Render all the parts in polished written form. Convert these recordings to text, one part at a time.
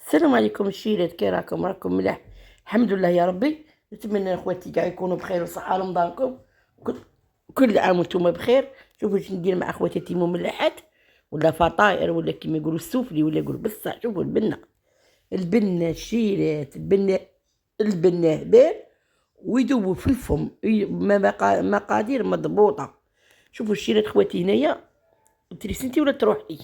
السلام عليكم الشيرات، كي راكم ملاح؟ الحمد لله يا ربي. نتمنى اخواتي كاع يكونوا بخير وصحه رمضانكم. كل, كل عام وانتم بخير. شوفوا اش ندير مع اخواتي مملحات ولا فطاير ولا كيما يقولوا السوفلي ولا يقولوا بصح. شوفوا البنه الشيرات، البنه هبال ويذوبوا في الفم. مقادير مضبوطه. شوفوا الشيرات خواتي هنايا تريسنتي ولا تروح لي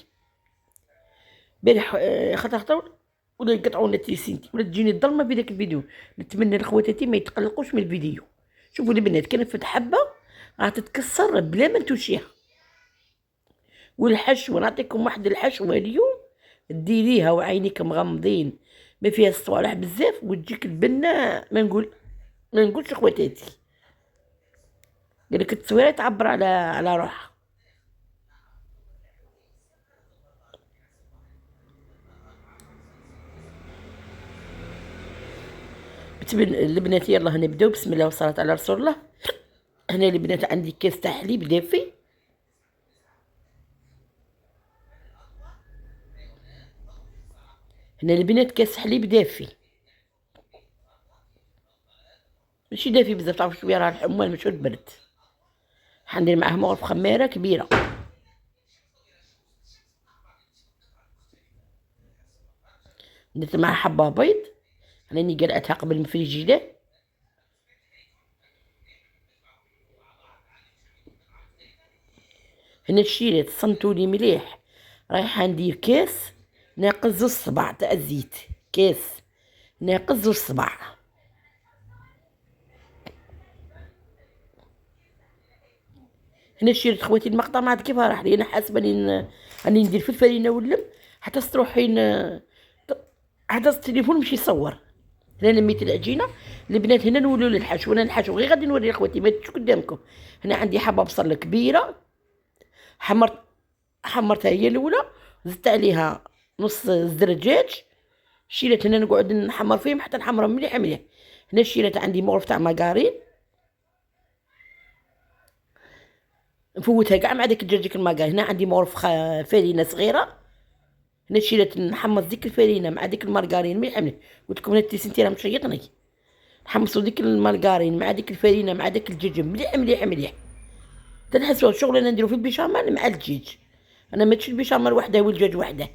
بارح خطر ولا يقطعوا لنا تريسينتي ولا تجيني الظلمه في داك الفيديو. نتمنى لخواتاتي ما يتقلقوش من الفيديو. شوفوا البنات كانت في حبه راه تتكسر بلا ما نتوشيها. والحشوه نعطيكم واحد الحشوه اليوم ديريها وعينيك مغمضين، ما فيها الصوالح بزاف وتجيك البنه. ما نقولش خواتاتي، قالك التصويره تعبر على روحها. البنات يلا نبداو. بسم الله والصلاه على رسول الله. هنا البنات عندي كاس تاع حليب دافي. هنا البنات كاس حليب دافي، ماشي دافي بزاف، تعرفوا شويه راه الحمال ماشي البرد. حندير معاه مغرف خماره كبيره. درت معاه حبه بيض راني قلعتها قبل من الفريجيدار. هنا الشيرات صنتولي مليح. رايحه ندير كاس ناقص 2 صباع تاع الزيت، كاس ناقص 2 صباع. هنا الشيرات خواتي المقطع ما عاد كيف راح لي. انا حاسبه راني ندير في الفرينه واللم حتى تروحين حتى التليفون مش يصور. هنا لميت العجينه. البنات هنا نولوا للحشو. انا الحشو غير غادي نوري اخواتي ما تشوف قدامكم. هنا عندي حبه بصل كبيره حمرتها هي الاولى، زدت عليها نص زرجاج. شيلات هنا نقعد نحمر فيهم حتى نحمرهم مليح مليح. هنا شيلات عندي مغرف تاع ماكارين نفوتها كاع مع داك الدجاج الماكارين. هنا عندي مغرف فرينه صغيره. هنا شيلات نحمص ديك الفرينه مع ديك المارغرين مليح مليح. قلت لكم هنا التيسنتي راه مشيطني. نحمصوا ديك المارغرين مع ديك الفرينه مع داك الدجاج مليح مليح مليح. تنحسوا الشغل انا نديرو في البيشاميل مع الدجاج. انا ما تشد البيشاميل وحده والدجاج وحده.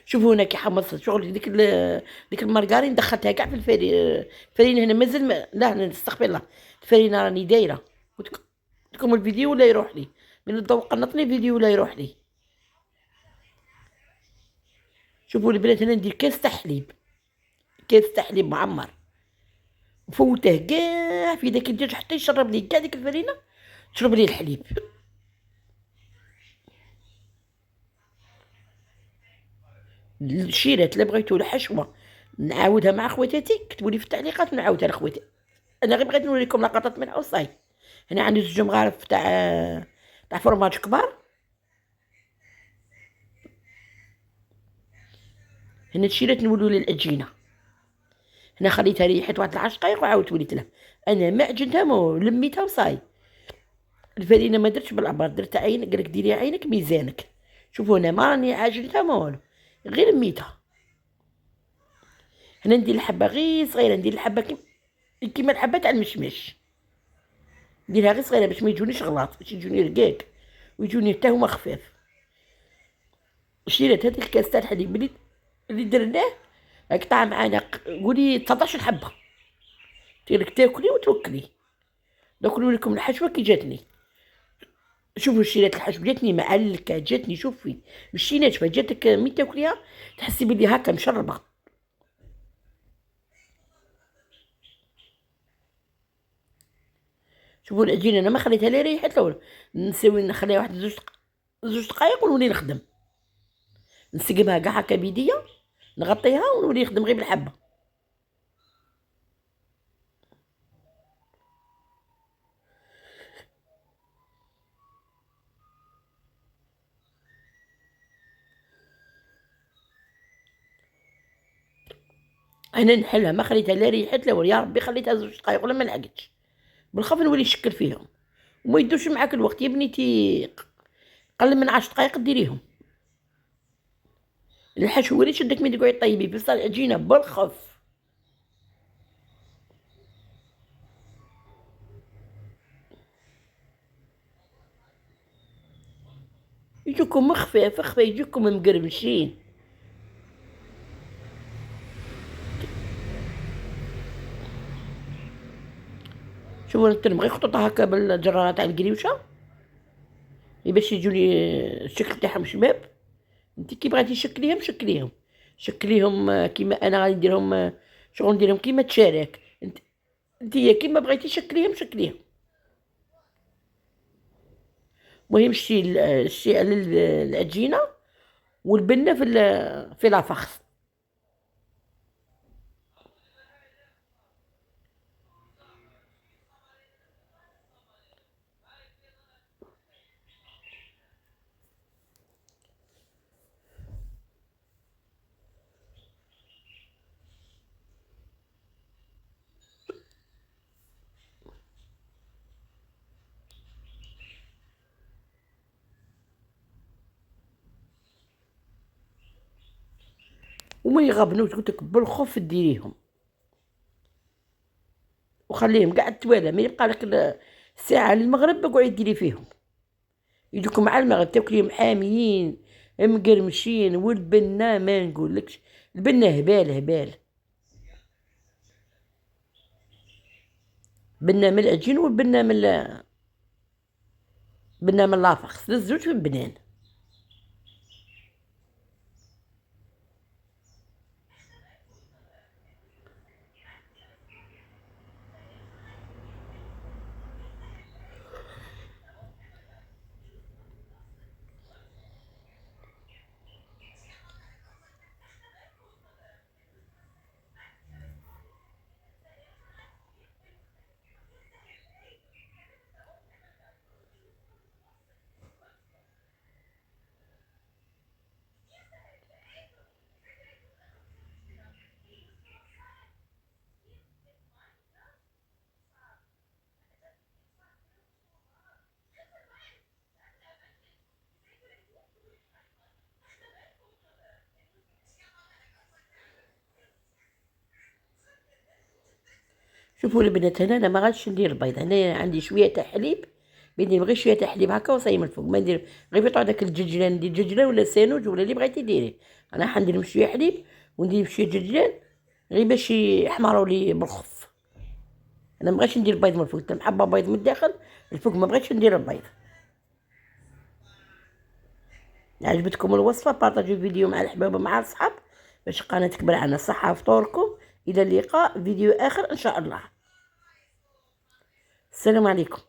شوفوا هنا كي حمصت شغل ديك المارغرين دخلتها كاع في الفرينه. هنا مازال لا نستغفر الله. الفرينه راني دايره. قلت لكم الفيديو ولا يروح لي من الضوء قنطني الفيديو ولا يروح لي. شوفوا البنات هنا ندير كاس تاع حليب، كاس تاع حليب معمر نفوته كاع في داك الدجاج حتى يشرب لي كاع ديك الفرينه تشرب لي الحليب. الشيرات الا بغيتو الحشوه نعاودها مع خواتاتي كتبوا لي في التعليقات ونعاودها لخواتي. انا غير بغيت نوريكم لقطات منها وصاي. هنا عندي 2 مغارف تاع فرماج كبار. هنا الشيرات نولوا للعجينه. هنا خليتها ريحت واحد 10 دقائق وعاودت وليت لها. انا ما عجنتها لميتها وصاي. الفرينه ما درتش بالعبار، درت عين قالك ديري عينك ميزانك. شوفوا هنا ما راني عاجنتها ما والو، غير ميتها. هنا ندير الحبه غير صغيره، ندير الحبه كيما الحبه تاع المشمش. نديرها غير صغيره باش ما يجونيش غلاط، باش يجوني رقاق ويجوني حتى هما خفاف. شريت هذيك الكاس تاع الحليب اللي درناه قطع معانا قولي 19 حبه. تقولك تاكلي وتوكلي. ناكلوا لكم الحشوه كي جاتني. شوفوا شريت الحشوه جاتني معلكه، جاتني شوفي ماشي ناشفه، جاتك مي تاكليها تحسي بلي هكا مشربه. شوفوا العجينه انا ما خليتها لا ريحت لا والو. نسوي نخليها واحد 2 دقائق ونولي نخدم. نسقمها كاع هكا بيديا نغطيها ونولي نخدم غير بالحبه. انا نحلها ما خليتها لا ريحت لا والو. يا ربي خليتها 2 دقائق ولا ما لحقتش. بالخف نولي نشكل فيهم وما يدوش معاك الوقت يا بنيتي. قل من 10 دقائق ديريهم. الحشو هو اللي شدك من تقعدي طيبي، بصح العجينه بالخف. يجوكم خفاف خفاف، يجوكم مقرمشين. شوفوا نبغي خطوطها هكا بالجراره تاع القريوشه باش يجوني الشكل تاعهم شباب. انت كي بغيتي شكليهم شكليهم، شكليهم كيما انا غادي نديرهم، شغل نديرهم كيما تشارك. انت كيما بغيتي شكليهم شكليهم. المهم شتي على العجينه والبنه في لافخ. وما يغبنوش قلتلك بالخف ديريهم، وخليهم قاع التوالى، ما يبقى لك الساعه للمغرب اقعدي ديري فيهم، يجوكم مع المغرب تاكليهم حاميين مقرمشين. والبنه ما نقولكش، البنه هبال هبال، بنه من العجين والبنه بنه من لافخ، الزوج في البنان. شوفوا البنات، هنا انا ما غاديش ندير البيض، هنا عندي شويه تاع حليب، بدي نبغي شويه تاع حليب هكا وصايم الفوق، ما ندير غير يطلع داك الججلان، ندير ججلان ولا سانوج ولا اللي بغيتي ديري. انا حندير بشويه حليب وندير بشويه ججلان غير باش يحمروا لي بالخف. انا ما بغيتش ندير بيض من الفوق، محبه بيض من الداخل، الفوق ما بغيتش ندير البيض. عجبتكم الوصفه بارطاجيو الفيديو مع الحباب ومع الصحاب باش القناه تكبر على الصحه وفطوركم. الى اللقاء فيديو اخر ان شاء الله. السلام عليكم.